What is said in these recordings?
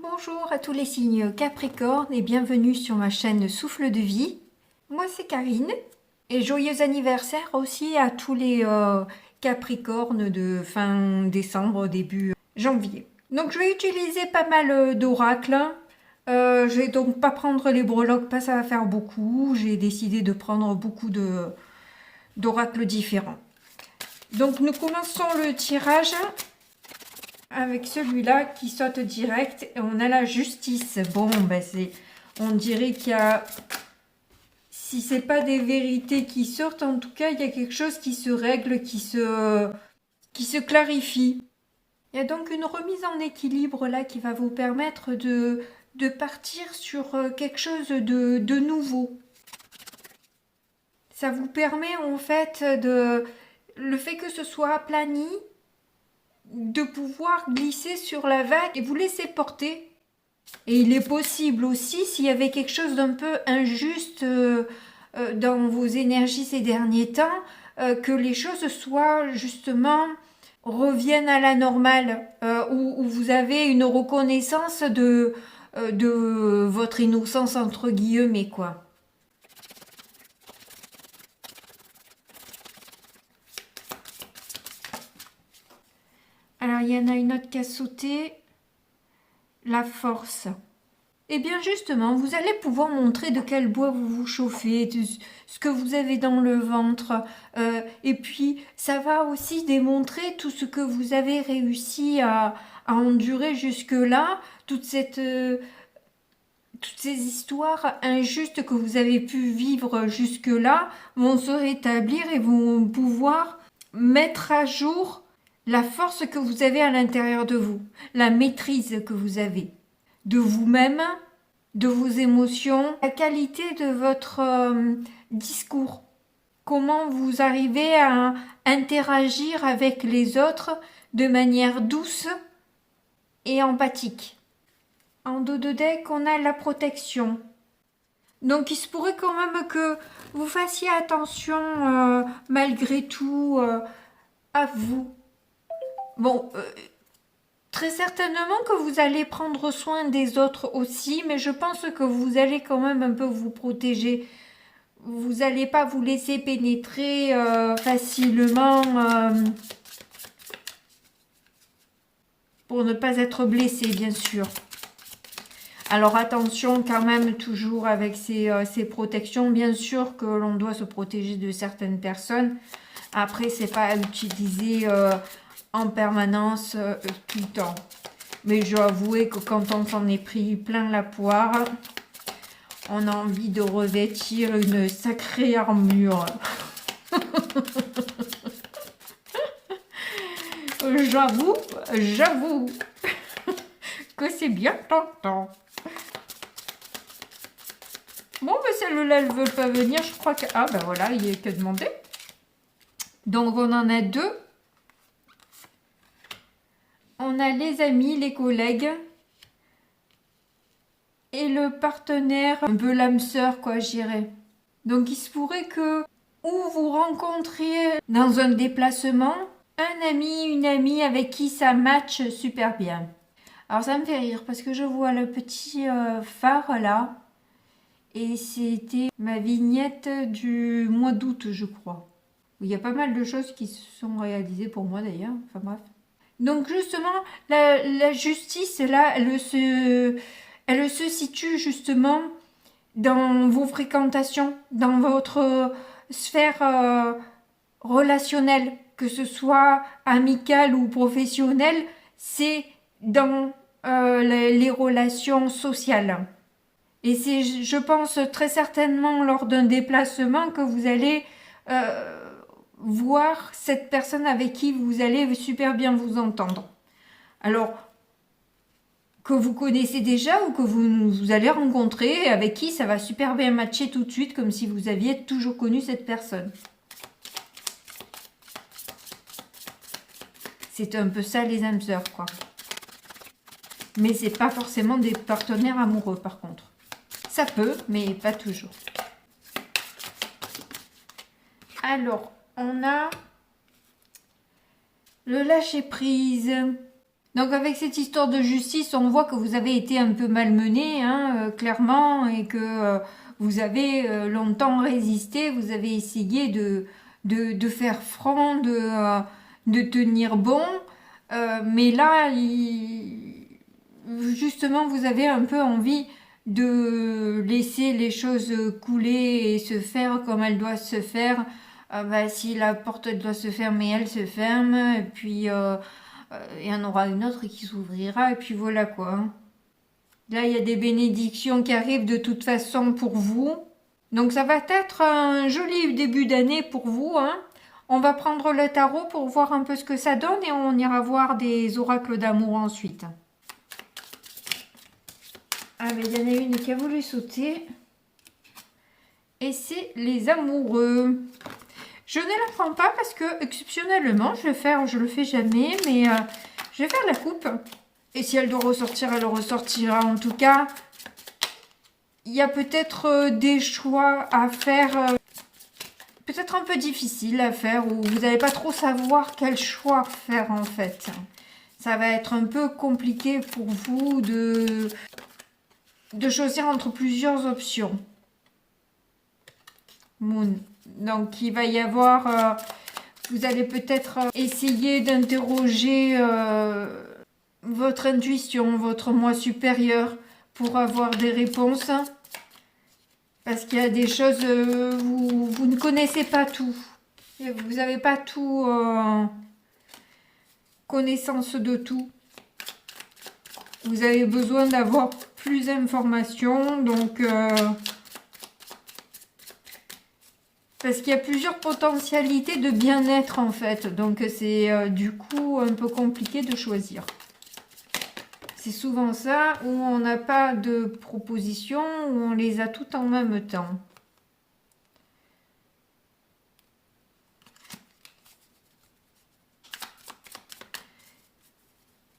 Bonjour à tous les signes Capricorne et bienvenue sur ma chaîne Souffle de Vie. Moi c'est Karine et joyeux anniversaire aussi à tous les Capricornes de fin décembre, début janvier. Donc je vais utiliser pas mal d'oracles. Je vais donc pas prendre les breloques, pas ça va faire beaucoup. J'ai décidé de prendre beaucoup d'oracles différents. Donc nous commençons le tirage avec celui-là qui saute direct. Et on a la justice. Bon, ben on dirait qu'il y a, si c'est pas des vérités qui sortent, en tout cas, il y a quelque chose qui se règle, qui se clarifie. Il y a donc une remise en équilibre là qui va vous permettre de partir sur quelque chose de nouveau. Ça vous permet en fait le fait que ce soit aplani, de pouvoir glisser sur la vague et vous laisser porter. Et il est possible aussi, s'il y avait quelque chose d'un peu injuste dans vos énergies ces derniers temps, que les choses soient justement reviennent à la normale, où vous avez une reconnaissance de votre innocence entre guillemets quoi. Alors il y en a une autre qui a sauté. La force. Et bien justement, vous allez pouvoir montrer de quel bois vous vous chauffez, ce que vous avez dans le ventre. Et puis, ça va aussi démontrer tout ce que vous avez réussi à endurer jusque-là, toutes ces histoires injustes que vous avez pu vivre jusque-là vont se rétablir et vont pouvoir mettre à jour la force que vous avez à l'intérieur de vous, la maîtrise que vous avez de vous-même, de vos émotions, la qualité de votre discours, comment vous arrivez à interagir avec les autres de manière douce et empathique. En dos de deck, on a la protection. Donc il se pourrait quand même que vous fassiez attention malgré tout à vous. Bon, très certainement que vous allez prendre soin des autres aussi, mais je pense que vous allez quand même un peu vous protéger. Vous n'allez pas vous laisser pénétrer facilement pour ne pas être blessé, bien sûr. Alors attention quand même toujours avec ces protections. Bien sûr que l'on doit se protéger de certaines personnes. Après, c'est pas à utiliser en permanence tout le temps. Mais je dois avouer que quand on s'en est pris plein la poire, on a envie de revêtir une sacrée armure. J'avoue que c'est bien tentant. Bon, mais celle-là, elle ne veut pas venir. Je crois que... Ah, ben voilà, il n'y a que demander. Donc, on en a deux. On a les amis, les collègues. Et le partenaire, un peu l'âme sœur, quoi, je dirais. Donc, il se pourrait que... Ou vous rencontriez dans un déplacement un ami, une amie avec qui ça match super bien. Alors, ça me fait rire parce que je vois le petit phare là. Et c'était ma vignette du mois d'août, je crois. Il y a pas mal de choses qui se sont réalisées pour moi d'ailleurs. Enfin bref. Donc justement, la justice, là, elle se situe justement dans vos fréquentations, dans votre sphère relationnelle, que ce soit amicale ou professionnelle, c'est dans les relations sociales. Et c'est, je pense, très certainement lors d'un déplacement que vous allez voir cette personne avec qui vous allez super bien vous entendre. Alors, que vous connaissez déjà ou que vous allez rencontrer, avec qui ça va super bien matcher tout de suite, comme si vous aviez toujours connu cette personne. C'est un peu ça les âmes sœurs, quoi. Mais c'est pas forcément des partenaires amoureux, par contre. Ça peut, mais pas toujours. Alors, on a le lâcher prise. Donc avec cette histoire de justice, on voit que vous avez été un peu malmené, hein, clairement, et que vous avez longtemps résisté, vous avez essayé de faire front, de tenir bon, mais là, justement, vous avez un peu envie de laisser les choses couler et se faire comme elles doivent se faire. Bah, si la porte doit se fermer, elle se ferme, et puis il y en aura une autre qui s'ouvrira, et puis voilà quoi. Là, il y a des bénédictions qui arrivent de toute façon pour vous. Donc ça va être un joli début d'année pour vous, hein. On va prendre le tarot pour voir un peu ce que ça donne et on ira voir des oracles d'amour ensuite. Ah, mais il y en a une qui a voulu sauter. Et c'est les amoureux. Je ne la prends pas parce que, exceptionnellement, je le fais jamais, mais je vais faire la coupe. Et si elle doit ressortir, elle ressortira. En tout cas, il y a peut-être des choix à faire, peut-être un peu difficiles à faire, où vous n'allez pas trop savoir quel choix faire en fait. Ça va être un peu compliqué pour vous de choisir entre plusieurs options. Moon. Donc il va y avoir, vous allez peut-être essayer d'interroger votre intuition, votre moi supérieur pour avoir des réponses. Parce qu'il y a des choses, vous ne connaissez pas tout. Vous n'avez pas tout, connaissance de tout. Vous avez besoin d'avoir plus d'informations, donc parce qu'il y a plusieurs potentialités de bien-être en fait, donc c'est du coup un peu compliqué de choisir. C'est souvent ça où on n'a pas de propositions, où on les a toutes en même temps.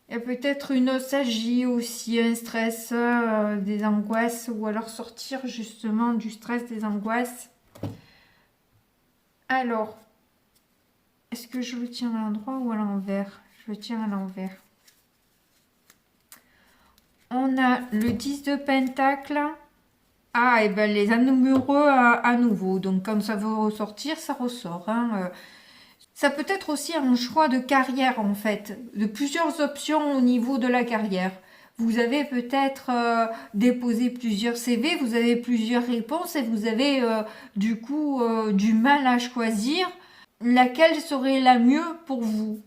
Il y a peut-être une nostalgie aussi, un stress, des angoisses, ou alors sortir justement du stress, des angoisses. Alors, est-ce que je le tiens à l'endroit ou à l'envers? Je le tiens à l'envers. On a le 10 de pentacle. Ah, et ben les amoureux à nouveau. Donc, quand ça veut ressortir, ça ressort. Hein. Ça peut être aussi un choix de carrière, en fait. De plusieurs options au niveau de la carrière. Vous avez peut-être déposé plusieurs CV, vous avez plusieurs réponses et vous avez du coup du mal à choisir laquelle serait la mieux pour vous.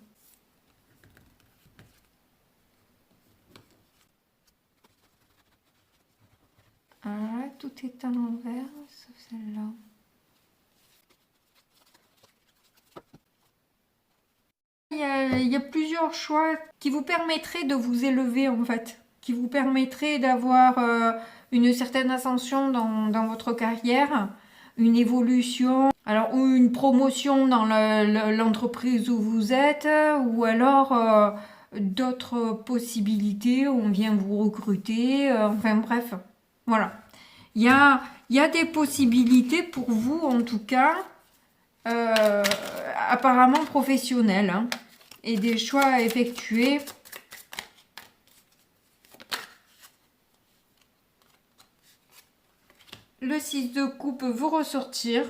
Ah, tout est à l'envers, sauf celle-là. Il y a plusieurs choix qui vous permettraient de vous élever en fait, qui vous permettraient d'avoir une certaine ascension dans votre carrière, une évolution, alors ou une promotion dans l'entreprise où vous êtes, ou alors d'autres possibilités, on vient vous recruter, enfin bref, voilà. Il y a des possibilités pour vous en tout cas, apparemment professionnelles, hein, et des choix à effectuer. Le 6 de coupe peut vous ressortir.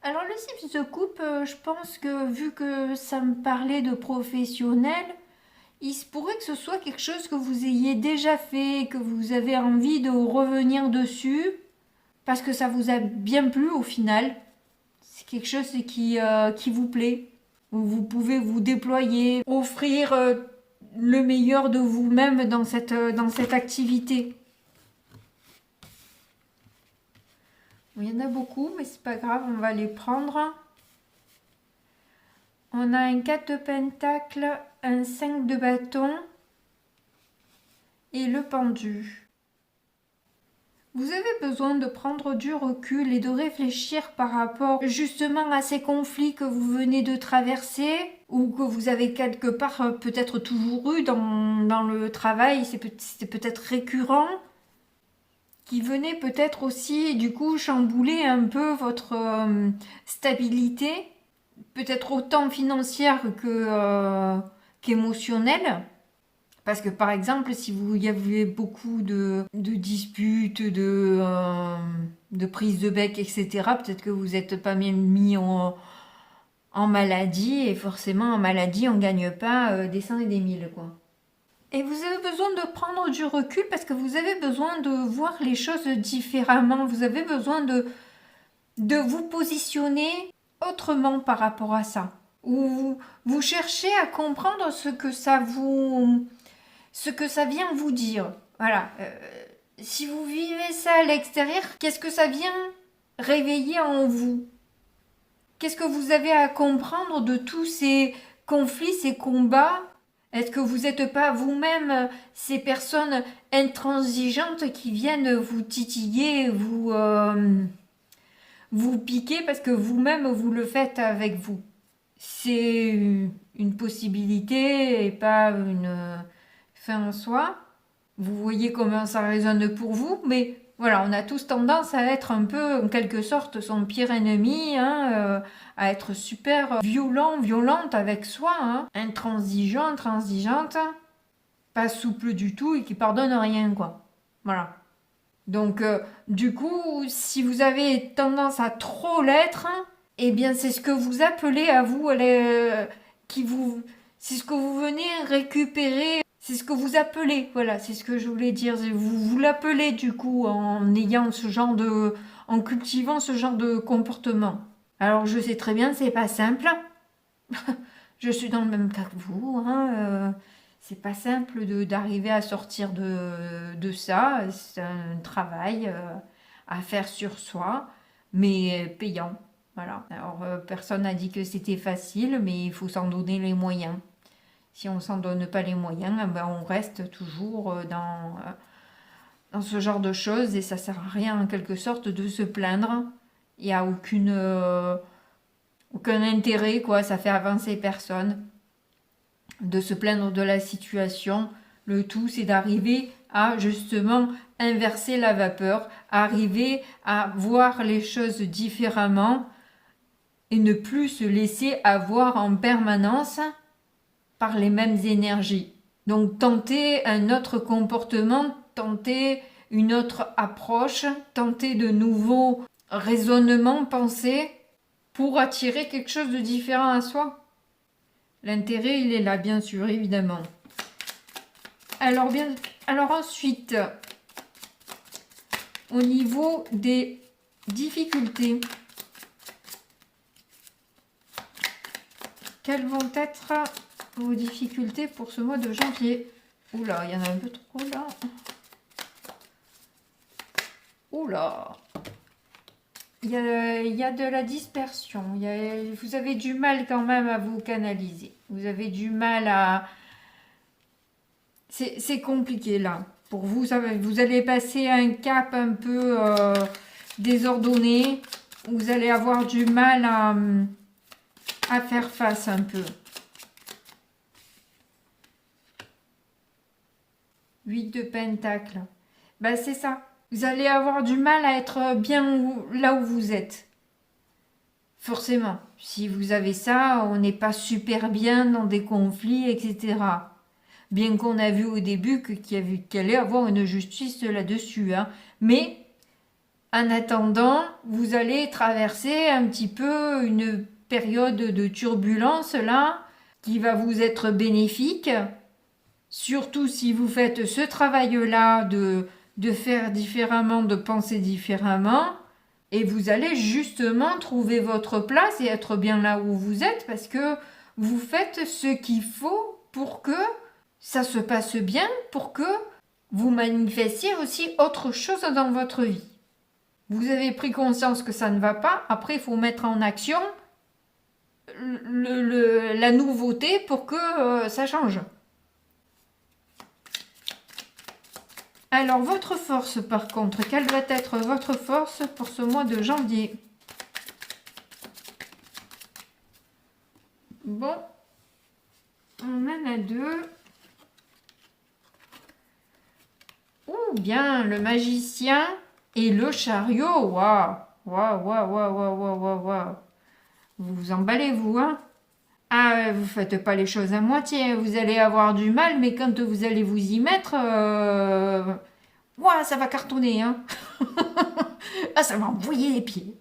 Alors le 6 de coupe, je pense que vu que ça me parlait de professionnel, il se pourrait que ce soit quelque chose que vous ayez déjà fait, que vous avez envie de revenir dessus, parce que ça vous a bien plu au final. C'est quelque chose qui vous plaît, où vous pouvez vous déployer, offrir le meilleur de vous-même dans cette activité. Il y en a beaucoup, mais c'est pas grave, on va les prendre. On a un 4 de pentacle, un 5 de bâton et le pendu. Vous avez besoin de prendre du recul et de réfléchir par rapport justement à ces conflits que vous venez de traverser ou que vous avez quelque part peut-être toujours eu dans le travail, c'était peut-être récurrent, qui venait peut-être aussi du coup chambouler un peu votre stabilité peut-être autant financière qu'émotionnelle. Parce que par exemple, si vous y avez beaucoup de disputes, de prises de bec, etc., peut-être que vous n'êtes pas mis en maladie, et forcément en maladie, on ne gagne pas des cents et des mille, quoi. Et vous avez besoin de prendre du recul parce que vous avez besoin de voir les choses différemment. Vous avez besoin de vous positionner autrement par rapport à ça. Ou vous cherchez à comprendre ce que ça vient vous dire. Voilà. Si vous vivez ça à l'extérieur, qu'est-ce que ça vient réveiller en vous? Qu'est-ce que vous avez à comprendre de tous ces conflits, ces combats? Est-ce que vous n'êtes pas vous-même ces personnes intransigeantes qui viennent vous titiller, vous piquer parce que vous-même vous le faites avec vous? C'est une possibilité et pas une fin en soi. Vous voyez comment ça résonne pour vous, mais voilà, on a tous tendance à être un peu, en quelque sorte, son pire ennemi, hein, à être super violent, violente avec soi, hein, intransigeant, intransigeante, pas souple du tout et qui pardonne rien, quoi. Voilà. Donc, du coup, si vous avez tendance à trop l'être, eh bien, c'est ce que vous appelez à vous, c'est ce que vous venez récupérer, c'est ce que vous appelez, voilà, c'est ce que je voulais dire. Vous l'appelez du coup en cultivant ce genre de comportement. Alors, je sais très bien, c'est pas simple. Je suis dans le même cas que vous, hein. C'est pas simple d'arriver à sortir de ça. C'est un travail à faire sur soi, mais payant. Voilà. Alors, personne n'a dit que c'était facile, mais il faut s'en donner les moyens. Si on ne s'en donne pas les moyens, ben on reste toujours dans ce genre de choses et ça sert à rien en quelque sorte de se plaindre. Il n'y a aucun intérêt, quoi. Ça fait avancer personne de se plaindre de la situation. Le tout, c'est d'arriver à justement inverser la vapeur, arriver à voir les choses différemment et ne plus se laisser avoir en permanence par les mêmes énergies. Donc tenter un autre comportement, tenter une autre approche, tenter de nouveaux raisonnements, pensées pour attirer quelque chose de différent à soi. L'intérêt, il est là, bien sûr, évidemment. Alors ensuite, au niveau des difficultés, quelles vont être vos difficultés pour ce mois de janvier? Oula, il y en a un peu trop là. Oula, il y a de la dispersion. Vous avez du mal quand même à vous canaliser. Vous avez du mal à... C'est compliqué là. Pour vous, vous allez passer un cap un peu désordonné. Vous allez avoir du mal à faire face un peu. 8 de pentacles. Ben, c'est ça. Vous allez avoir du mal à être bien là où vous êtes. Forcément. Si vous avez ça, on n'est pas super bien dans des conflits, etc. Bien qu'on a vu au début qu'il allait avoir une justice là-dessus. Hein. Mais, en attendant, vous allez traverser un petit peu une période de turbulence là, qui va vous être bénéfique. Surtout si vous faites ce travail-là de faire différemment, de penser différemment, et vous allez justement trouver votre place et être bien là où vous êtes parce que vous faites ce qu'il faut pour que ça se passe bien, pour que vous manifestiez aussi autre chose dans votre vie. Vous avez pris conscience que ça ne va pas, après il faut mettre en action la nouveauté pour que ça change. Alors, votre force, par contre, quelle va être votre force pour ce mois de janvier? Bon, on en a deux. Ouh, bien, le magicien et le chariot. Waouh, waouh, waouh, waouh, waouh, waouh, waouh. Vous vous emballez, vous, hein? Ah, vous faites pas les choses à moitié. Vous allez avoir du mal, mais quand vous allez vous y mettre, ouah, ça va cartonner, hein? Ah, ça va envoyer les pieds.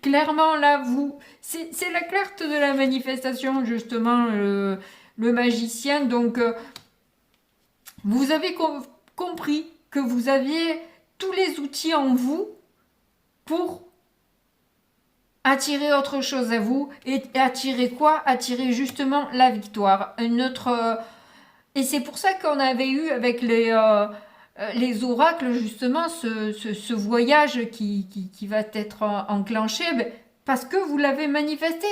Clairement, là, c'est la carte de la manifestation, justement, le magicien. Donc, vous avez compris que vous aviez tous les outils en vous pour attirer autre chose à vous. Et attirer quoi? Attirer justement la victoire. Et c'est pour ça qu'on avait eu avec les oracles, justement, ce voyage qui va être enclenché, parce que vous l'avez manifesté.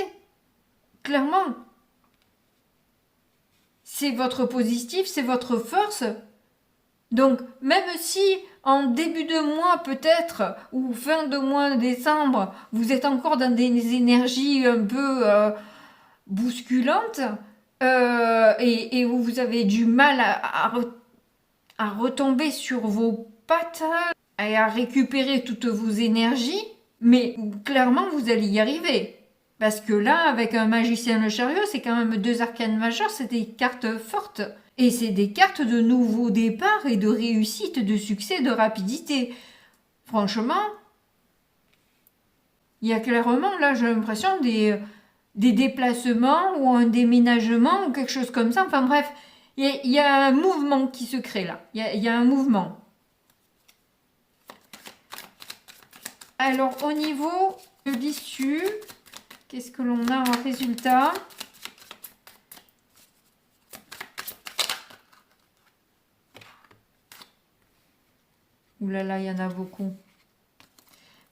Clairement. C'est votre positif, c'est votre force. Donc, même si en début de mois peut-être, ou fin de mois décembre, vous êtes encore dans des énergies un peu bousculantes, et où vous avez du mal à retomber sur vos pattes et à récupérer toutes vos énergies, mais clairement vous allez y arriver. Parce que là, avec un magicien le chariot, c'est quand même 2 arcanes majeures, c'est des cartes fortes. Et c'est des cartes de nouveau départ et de réussite, de succès, de rapidité. Franchement, il y a clairement, là, j'ai l'impression, des déplacements ou un déménagement ou quelque chose comme ça. Enfin bref, il y a un mouvement qui se crée là. Il y a un mouvement. Alors, au niveau de l'issue, qu'est-ce que l'on a en résultat? Ouh là là, il y en a beaucoup.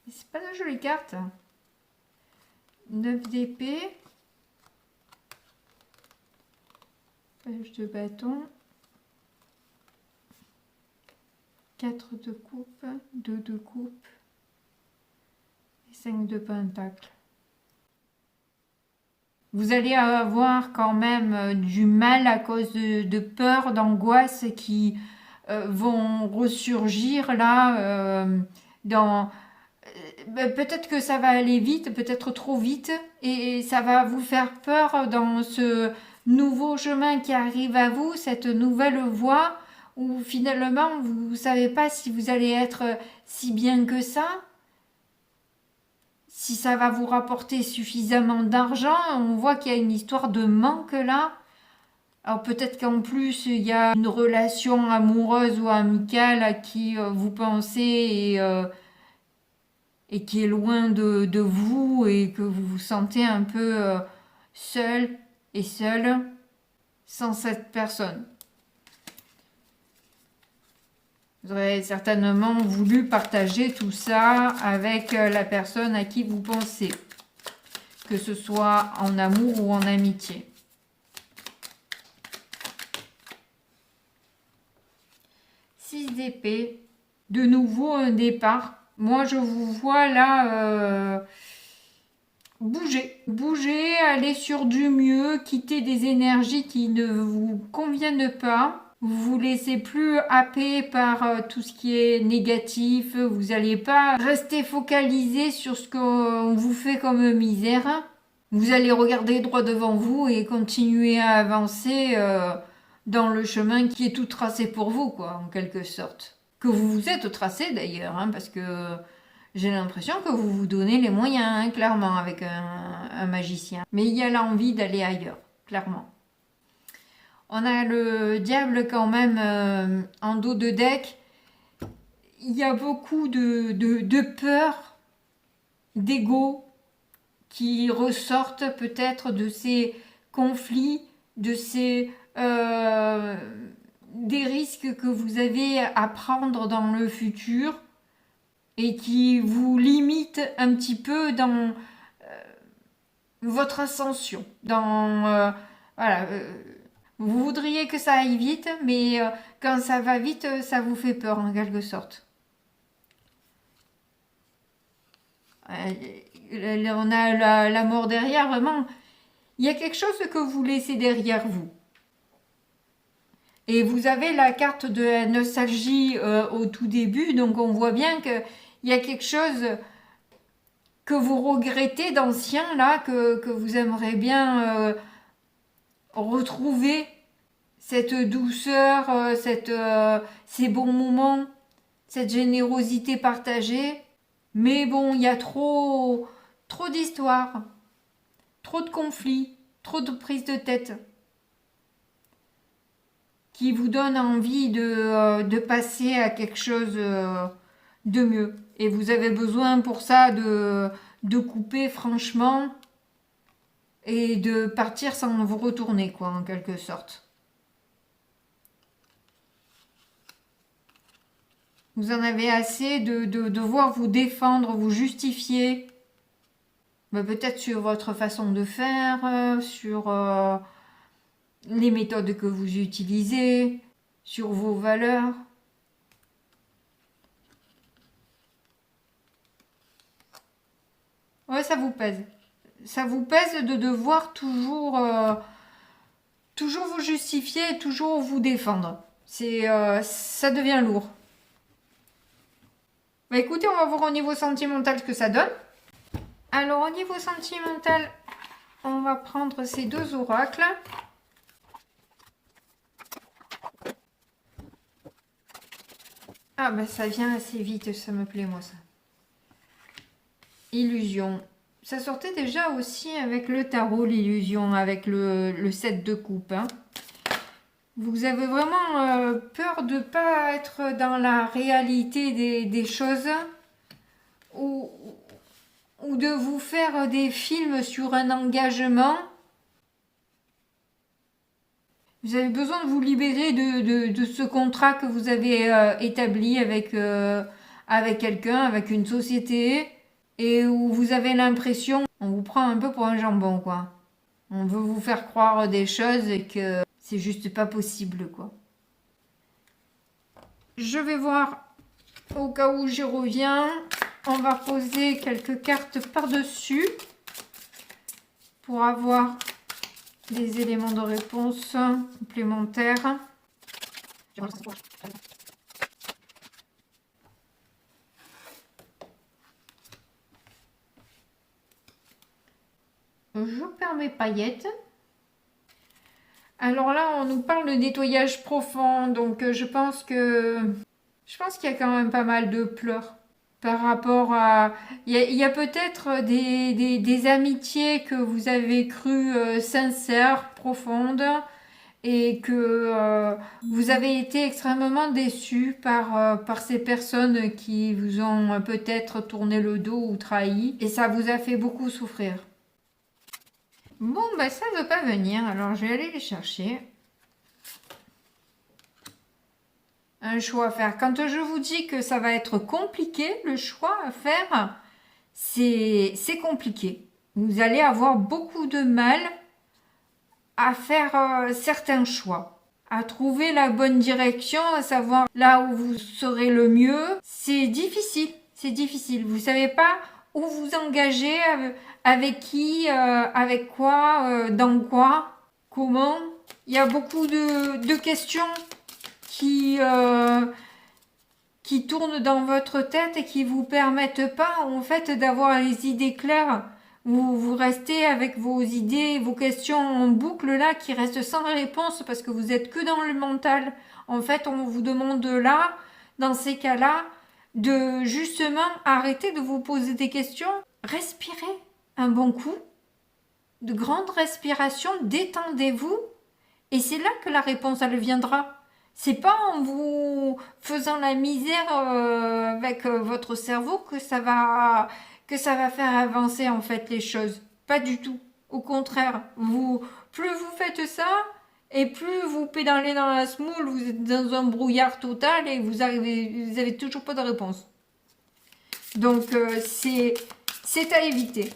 Mais c'est pas de jolies cartes. 9 d'épée. Page de bâton. 4 de coupe. 2 de coupe. Et 5 de pentacle. Vous allez avoir quand même du mal à cause de peur, d'angoisse qui vont ressurgir là peut-être que ça va aller vite, peut-être trop vite, et ça va vous faire peur dans ce nouveau chemin qui arrive à vous, cette nouvelle voie où finalement vous ne savez pas si vous allez être si bien que ça, si ça va vous rapporter suffisamment d'argent. On voit qu'il y a une histoire de manque là. Alors peut-être qu'en plus il y a une relation amoureuse ou amicale à qui vous pensez et qui est loin de vous et que vous vous sentez un peu seul et seul sans cette personne. Vous aurez certainement voulu partager tout ça avec la personne à qui vous pensez, que ce soit en amour ou en amitié. 6 d'épée, de nouveau un départ. Moi, je vous vois là bouger, aller sur du mieux, quitter des énergies qui ne vous conviennent pas. Vous vous laissez plus happer par tout ce qui est négatif. Vous n'allez pas rester focalisé sur ce qu'on vous fait comme misère. Vous allez regarder droit devant vous et continuer à avancer dans le chemin qui est tout tracé pour vous, quoi, en quelque sorte. Que vous vous êtes tracé d'ailleurs, hein, parce que j'ai l'impression que vous vous donnez les moyens, hein, clairement, avec un magicien. Mais il y a l'envie d'aller ailleurs, clairement. On a le diable quand même en dos de deck. Il y a beaucoup de peur, d'ego qui ressortent peut-être de ces conflits, de ces des risques que vous avez à prendre dans le futur et qui vous limitent un petit peu dans votre ascension. Voilà. Vous voudriez que ça aille vite, mais quand ça va vite, ça vous fait peur en quelque sorte. On a la mort derrière, vraiment. Il y a quelque chose que vous laissez derrière vous. Et vous avez la carte de la nostalgie au tout début, donc on voit bien qu'il y a quelque chose que vous regrettez d'anciens, là, que vous aimeriez bien retrouver cette douceur, ces bons moments, cette générosité partagée. Mais bon, il y a trop d'histoires, trop de conflits, trop de prises de tête qui vous donnent envie de passer à quelque chose de mieux. Et vous avez besoin pour ça de couper franchement et de partir sans vous retourner, quoi, en quelque sorte. Vous en avez assez de devoir vous défendre, vous justifier. Peut-être sur votre façon de faire, sur les méthodes que vous utilisez, sur vos valeurs. Ouais, ça vous pèse. Ça vous pèse de devoir toujours vous justifier et toujours vous défendre. Ça devient lourd. Écoutez, on va voir au niveau sentimental ce que ça donne. Alors, au niveau sentimental, on va prendre ces deux oracles. Ah, ça vient assez vite, ça me plaît, moi, ça. Illusion. Ça sortait déjà aussi avec le tarot, l'illusion, avec le 7 de coupe. Hein. Vous avez vraiment peur de ne pas être dans la réalité des choses ou de vous faire des films sur un engagement. Vous avez besoin de vous libérer de ce contrat que vous avez établi avec quelqu'un, avec une société, et où vous avez l'impression, on vous prend un peu pour un jambon, quoi. On veut vous faire croire des choses et que c'est juste pas possible, quoi. Je vais voir, au cas où j'y reviens, on va poser quelques cartes par-dessus pour avoir des éléments de réponse complémentaires. Je perds mes paillettes. Alors là, on nous parle de nettoyage profond, donc je pense qu'il y a quand même pas mal de pleurs par rapport à... Il y a peut-être des amitiés que vous avez crues sincères, profondes, et que vous avez été extrêmement déçus par ces personnes qui vous ont peut-être tourné le dos ou trahi, et ça vous a fait beaucoup souffrir. Bon, ça ne veut pas venir, alors je vais aller les chercher. Un choix à faire. Quand je vous dis que ça va être compliqué, le choix à faire, c'est compliqué. Vous allez avoir beaucoup de mal à faire certains choix, à trouver la bonne direction, à savoir là où vous serez le mieux. C'est difficile, c'est difficile. Vous savez pas où vous engager, avec qui, avec quoi, dans quoi, comment. Il y a beaucoup de questions qui tournent dans votre tête et qui vous permettent pas en fait d'avoir les idées claires. Vous restez avec vos idées, vos questions en boucle là qui restent sans réponse parce que vous êtes que dans le mental. En fait, on vous demande là, dans ces cas-là, de justement arrêter de vous poser des questions, respirez un bon coup, de grandes respirations, détendez-vous et c'est là que la réponse elle viendra. C'est pas en vous faisant la misère avec votre cerveau que ça va faire avancer en fait les choses. Pas du tout. Au contraire, plus vous faites ça et plus vous pédalez dans la semoule, vous êtes dans un brouillard total et vous avez toujours pas de réponse. Donc c'est à éviter.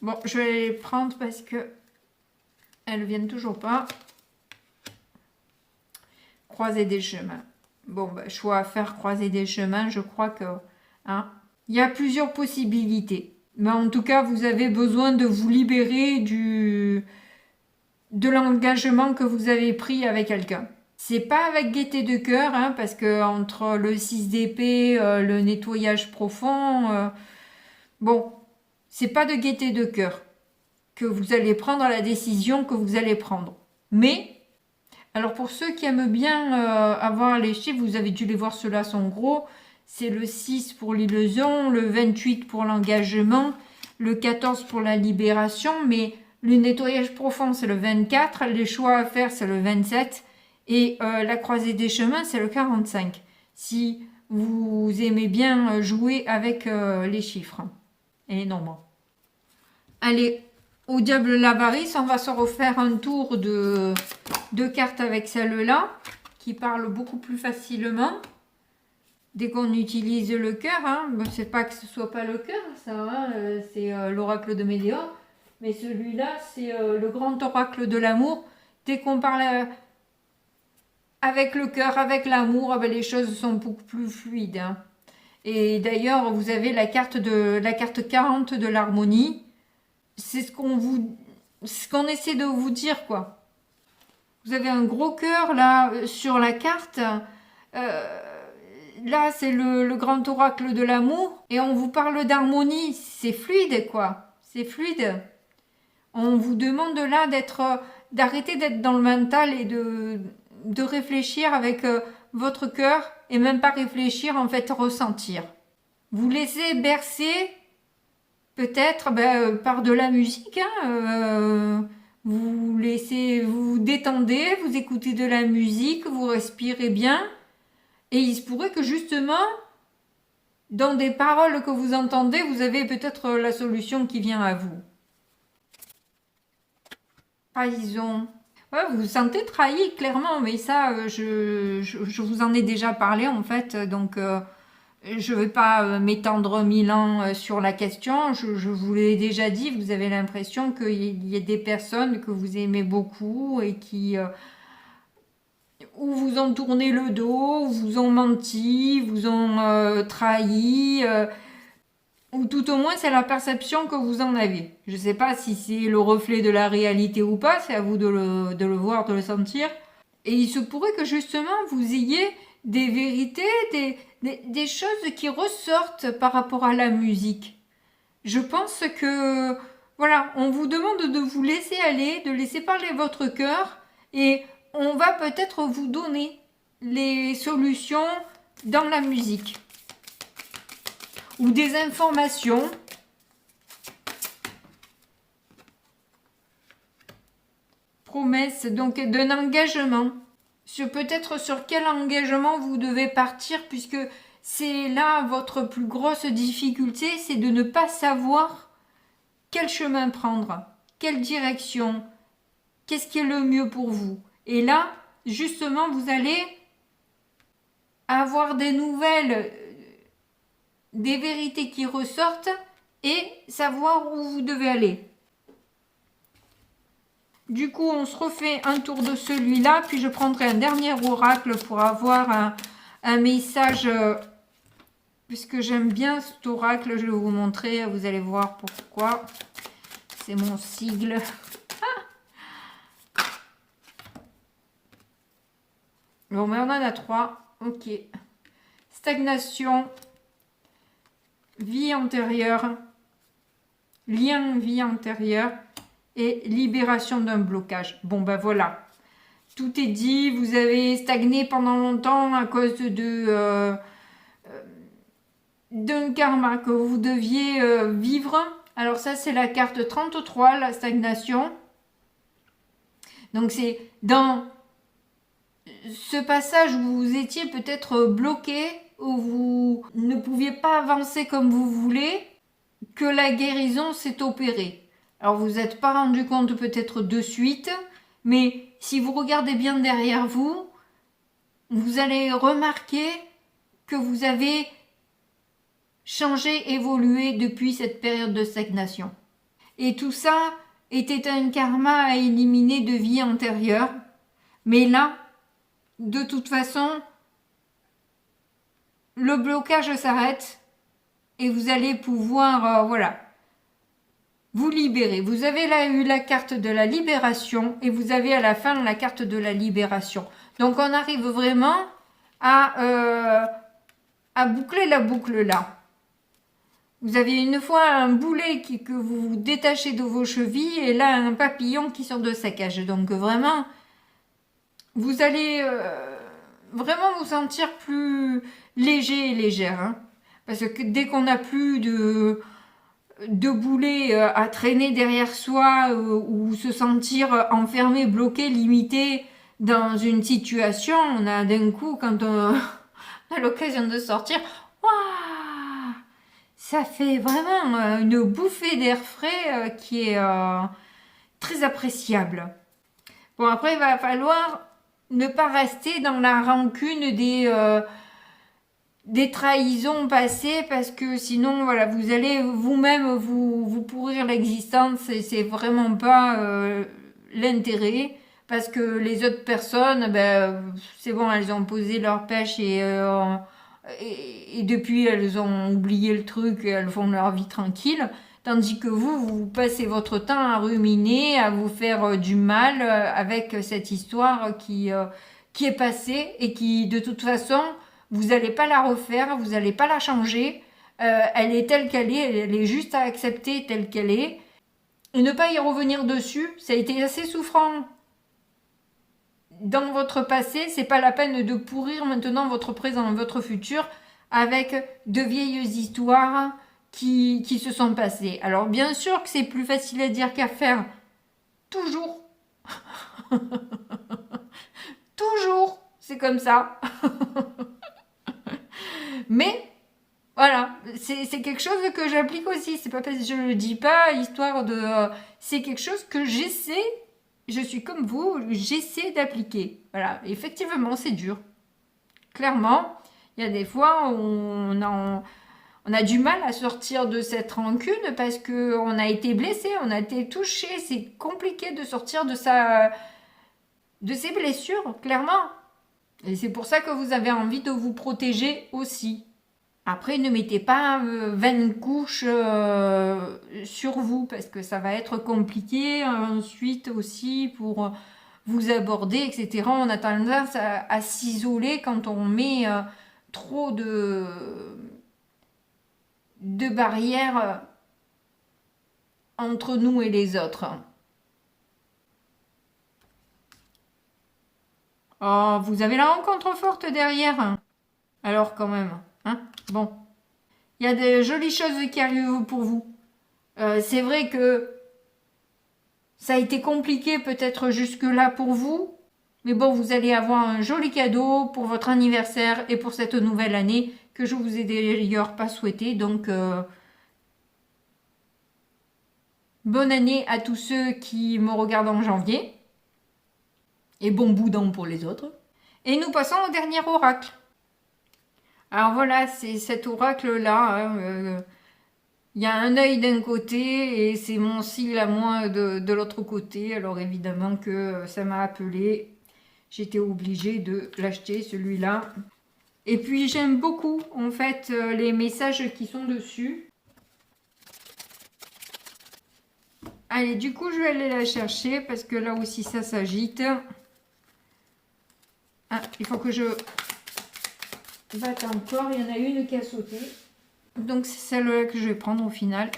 Bon, je vais les prendre parce que elles ne viennent toujours pas. Croiser des chemins. Bon, choix à faire, croiser des chemins, je crois que... il y a plusieurs possibilités. Mais en tout cas, vous avez besoin de vous libérer de l'engagement que vous avez pris avec quelqu'un. C'est pas avec gaieté de cœur, hein, parce que entre le 6 d'épée, le nettoyage profond, bon, c'est pas de gaieté de cœur que vous allez prendre la décision que vous allez prendre. Mais, alors pour ceux qui aiment bien avoir les chiffres, vous avez dû les voir, ceux-là sont gros, c'est le 6 pour l'illusion, le 28 pour l'engagement, le 14 pour la libération, mais le nettoyage profond c'est le 24, les choix à faire c'est le 27, et la croisée des chemins c'est le 45. Si vous aimez bien jouer avec les chiffres et les nombres. Allez, au diable l'avarice, on va se refaire un tour de cartes avec celle-là, qui parle beaucoup plus facilement. Dès qu'on utilise le cœur, hein, c'est pas que ce soit pas le cœur, ça, hein, c'est l'oracle de Médéor, mais celui-là, c'est le grand oracle de l'amour. Dès qu'on parle avec le cœur, avec l'amour, les choses sont beaucoup plus fluides. Hein. Et d'ailleurs, vous avez la carte 40 de l'harmonie. C'est ce qu'on essaie de vous dire, quoi. Vous avez un gros cœur là sur la carte. Là, c'est le grand oracle de l'amour. Et on vous parle d'harmonie. C'est fluide, quoi. C'est fluide. On vous demande là d'arrêter d'être dans le mental et de réfléchir avec votre cœur. Et même pas réfléchir, en fait, ressentir. Vous laissez bercer, peut-être, par de la musique. Hein, vous détendez, vous écoutez de la musique, vous respirez bien. Et il se pourrait que justement, dans des paroles que vous entendez, vous avez peut-être la solution qui vient à vous. Trahison. Ouais, vous vous sentez trahi, clairement, mais ça, je vous en ai déjà parlé, en fait, donc je ne vais pas m'étendre 1000 ans sur la question. Je vous l'ai déjà dit, vous avez l'impression qu'il y a des personnes que vous aimez beaucoup et qui... ou vous ont tourné le dos, vous ont menti, vous ont trahi, ou tout au moins c'est la perception que vous en avez. Je ne sais pas si c'est le reflet de la réalité ou pas, c'est à vous de le voir, de le sentir. Et il se pourrait que justement vous ayez des vérités, des choses qui ressortent par rapport à la musique. Je pense que, voilà, on vous demande de vous laisser aller, de laisser parler votre cœur, et on va peut-être vous donner les solutions dans la musique. Ou des informations. Promesse, donc d'un engagement. Peut-être sur quel engagement vous devez partir, puisque c'est là votre plus grosse difficulté, c'est de ne pas savoir quel chemin prendre, quelle direction, qu'est-ce qui est le mieux pour vous. Et là, justement, vous allez avoir des nouvelles, des vérités qui ressortent et savoir où vous devez aller. Du coup, on se refait un tour de celui-là, puis je prendrai un dernier oracle pour avoir un message, puisque j'aime bien cet oracle, je vais vous montrer, vous allez voir pourquoi. C'est mon sigle. Bon, mais on en a 3. Ok. Stagnation, vie antérieure, lien vie antérieure et libération d'un blocage. Bon, ben voilà. Tout est dit. Vous avez stagné pendant longtemps à cause d'un karma que vous deviez vivre. Alors ça, c'est la carte 33, la stagnation. Donc c'est dans ce passage où vous étiez peut-être bloqué, où vous ne pouviez pas avancer comme vous voulez, que la guérison s'est opérée. Alors vous n'êtes pas rendu compte peut-être de suite, mais si vous regardez bien derrière vous, vous allez remarquer que vous avez changé, évolué depuis cette période de stagnation. Et tout ça était un karma à éliminer de vie antérieure, mais là, de toute façon, le blocage s'arrête et vous allez pouvoir, voilà, vous libérez. Vous avez là eu la carte de la libération et vous avez à la fin la carte de la libération. Donc on arrive vraiment à boucler la boucle là. Vous avez une fois un boulet que vous détachez de vos chevilles et là un papillon qui sort de sa cage. Donc vraiment, vous allez vraiment vous sentir plus léger et légère. Hein. Parce que dès qu'on n'a plus de boulets à traîner derrière soi ou se sentir enfermé, bloqué, limité dans une situation, on a d'un coup, quand on a l'occasion de sortir, waouh, ça fait vraiment une bouffée d'air frais qui est très appréciable. Bon, après, il va falloir ne pas rester dans la rancune des trahisons passées parce que sinon voilà vous allez vous-même vous pourrir l'existence et c'est vraiment pas l'intérêt parce que les autres personnes c'est bon, elles ont posé leur pêche et depuis elles ont oublié le truc et elles font leur vie tranquille, tandis que vous passez votre temps à ruminer, à vous faire du mal avec cette histoire qui est passée et qui de toute façon vous n'allez pas la refaire, vous n'allez pas la changer. Elle est telle qu'elle est, elle est juste à accepter telle qu'elle est. Et ne pas y revenir dessus, ça a été assez souffrant dans votre passé. C'est pas la peine de pourrir maintenant votre présent, votre futur, avec de vieilles histoires qui se sont passées. Alors bien sûr que c'est plus facile à dire qu'à faire. Toujours. Toujours. C'est comme ça. Mais voilà, c'est quelque chose que j'applique aussi. C'est pas parce que je le dis pas, histoire de. C'est quelque chose que j'essaie. Je suis comme vous, j'essaie d'appliquer. Voilà, effectivement, c'est dur. Clairement, il y a des fois où on a du mal à sortir de cette rancune parce que on a été blessé, on a été touché. C'est compliqué de sortir de ses blessures, clairement. Et c'est pour ça que vous avez envie de vous protéger aussi. Après, ne mettez pas 20 couches sur vous parce que ça va être compliqué ensuite aussi pour vous aborder, etc. On a tendance à s'isoler quand on met trop de barrières entre nous et les autres. Oh, vous avez la rencontre forte derrière. Alors quand même, hein? Bon. Il y a des jolies choses qui arrivent pour vous. C'est vrai que ça a été compliqué peut-être jusque-là pour vous. Mais bon, vous allez avoir un joli cadeau pour votre anniversaire et pour cette nouvelle année que je vous ai d'ailleurs pas souhaité. Donc, bonne année à tous ceux qui me regardent en janvier. Et bon boudin pour les autres. Et nous passons au dernier oracle. Alors voilà, c'est cet oracle-là. Il y a un œil d'un côté et c'est mon sigle à moi de l'autre côté. Alors évidemment que ça m'a appelé. J'étais obligée de l'acheter, celui-là. Et puis j'aime beaucoup, en fait, les messages qui sont dessus. Allez, du coup, je vais aller la chercher parce que là aussi, ça s'agite. Ah, il faut que je batte encore. Il y en a une qui a sauté. Donc, c'est celle-là que je vais prendre au final.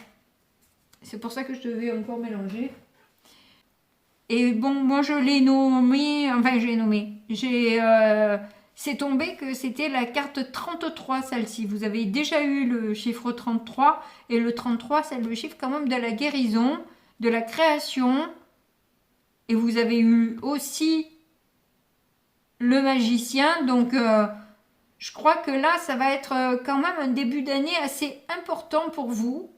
C'est pour ça que je devais encore mélanger. Et bon, moi, je l'ai nommé... Enfin, j'ai nommé. C'est tombé que c'était la carte 33, celle-ci. Vous avez déjà eu le chiffre 33. Et le 33, c'est le chiffre quand même de la guérison, de la création. Et vous avez eu aussi le magicien. Donc, je crois que là, ça va être quand même un début d'année assez important pour vous.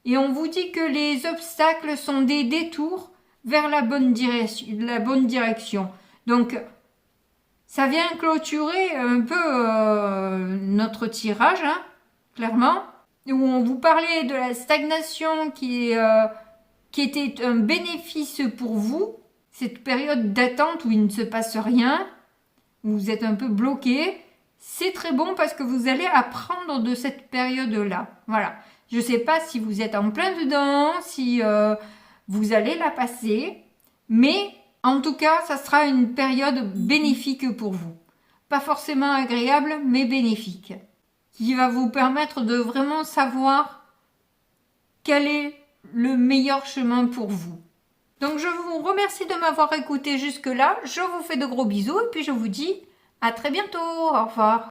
Et on vous dit que les obstacles sont des détours vers la bonne direction. Donc, ça vient clôturer un peu notre tirage, hein, clairement, où on vous parlait de la stagnation qui était un bénéfice pour vous, cette période d'attente où il ne se passe rien, où vous êtes un peu bloqué. C'est très bon parce que vous allez apprendre de cette période-là. Voilà. Je ne sais pas si vous êtes en plein dedans, si vous allez la passer, mais en tout cas, ça sera une période bénéfique pour vous. Pas forcément agréable, mais bénéfique. Qui va vous permettre de vraiment savoir quel est le meilleur chemin pour vous. Donc je vous remercie de m'avoir écouté jusque-là. Je vous fais de gros bisous et puis je vous dis à très bientôt. Au revoir.